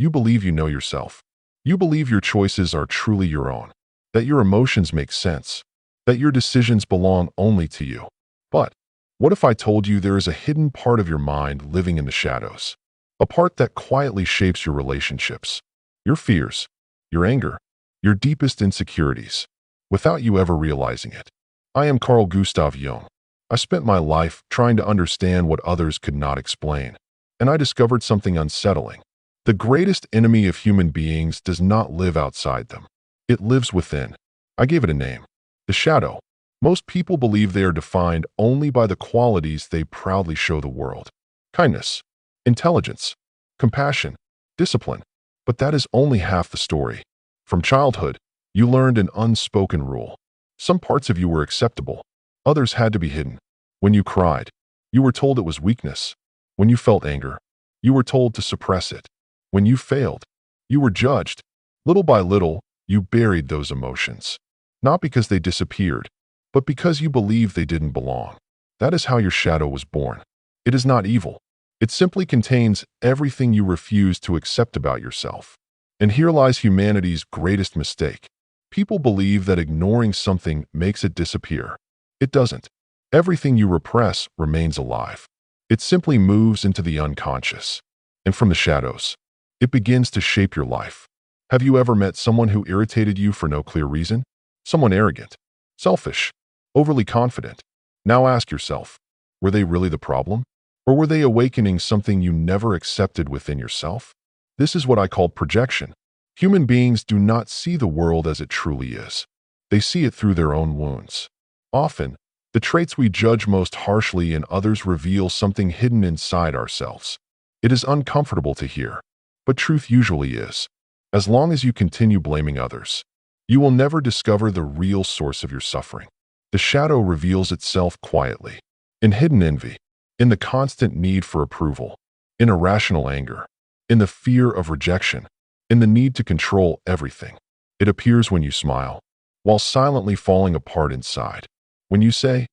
You believe you know yourself. You believe your choices are truly your own, that your emotions make sense, that your decisions belong only to you. But what if I told you there is a hidden part of your mind living in the shadows? A part that quietly shapes your relationships, your fears, your anger, your deepest insecurities, without you ever realizing it. I am Carl Gustav Jung. I spent my life trying to understand what others could not explain, and I discovered something unsettling. The greatest enemy of human beings does not live outside them. It lives within. I gave it a name: the shadow. Most people believe they are defined only by the qualities they proudly show the world: kindness, intelligence, compassion, discipline. But that is only half the story. From childhood, you learned an unspoken rule. Some parts of you were acceptable. Others had to be hidden. When you cried, you were told it was weakness. When you felt anger, you were told to suppress it. When you failed, you were judged. Little by little, you buried those emotions. Not because they disappeared, but because you believed they didn't belong. That is how your shadow was born. It is not evil. It simply contains everything you refuse to accept about yourself. And here lies humanity's greatest mistake. People believe that ignoring something makes it disappear. It doesn't. Everything you repress remains alive. It simply moves into the unconscious. And from the shadows, it begins to shape your life. Have you ever met someone who irritated you for no clear reason? Someone arrogant, selfish, overly confident. Now ask yourself, were they really the problem? Or were they awakening something you never accepted within yourself? This is what I call projection. Human beings do not see the world as it truly is. They see it through their own wounds. Often, the traits we judge most harshly in others reveal something hidden inside ourselves. It is uncomfortable to hear, but truth usually is. As long as you continue blaming others, you will never discover the real source of your suffering. The shadow reveals itself quietly, in hidden envy, in the constant need for approval, in irrational anger, in the fear of rejection, in the need to control everything. It appears when you smile, while silently falling apart inside. When you say,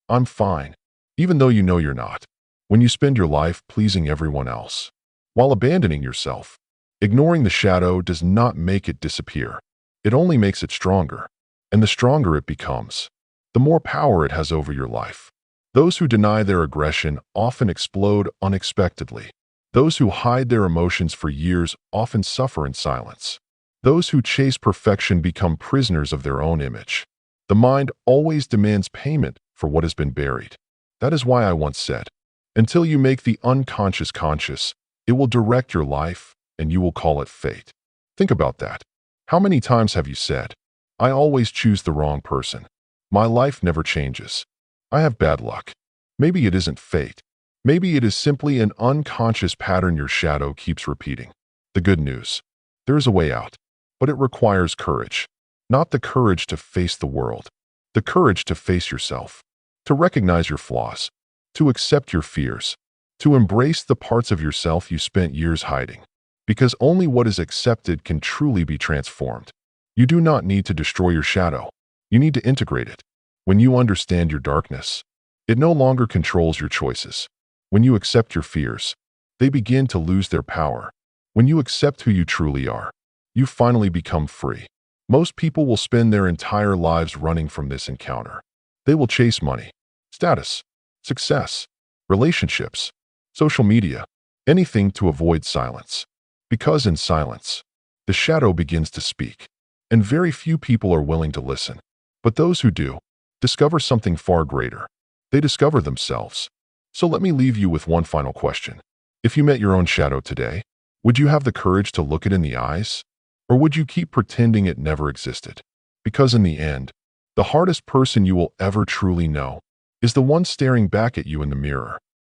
"I'm fine," even though you know you're not. When you spend your life pleasing everyone else, while abandoning yourself. Ignoring the shadow does not make it disappear. It only makes it stronger. And the stronger it becomes, the more power it has over your life. Those who deny their aggression often explode unexpectedly. Those who hide their emotions for years often suffer in silence. Those who chase perfection become prisoners of their own image. The mind always demands payment for what has been buried. That is why I once said, until you make the unconscious conscious, it will direct your life, and you will call it fate. Think about that. How many times have you said, "I always choose the wrong person. My life never changes. I have bad luck"? Maybe it isn't fate. Maybe it is simply an unconscious pattern your shadow keeps repeating. The good news: there is a way out, but it requires courage. Not the courage to face the world, the courage to face yourself, to recognize your flaws, to accept your fears, to embrace the parts of yourself you spent years hiding. Because only what is accepted can truly be transformed. You do not need to destroy your shadow. You need to integrate it. When you understand your darkness, it no longer controls your choices. When you accept your fears, they begin to lose their power. When you accept who you truly are, you finally become free. Most people will spend their entire lives running from this encounter. They will chase money, status, success, relationships, social media, anything to avoid silence. Because in silence, the shadow begins to speak, and very few people are willing to listen. But those who do, discover something far greater. They discover themselves. So let me leave you with one final question. If you met your own shadow today, would you have the courage to look it in the eyes? Or would you keep pretending it never existed? Because in the end, the hardest person you will ever truly know is the one staring back at you in the mirror.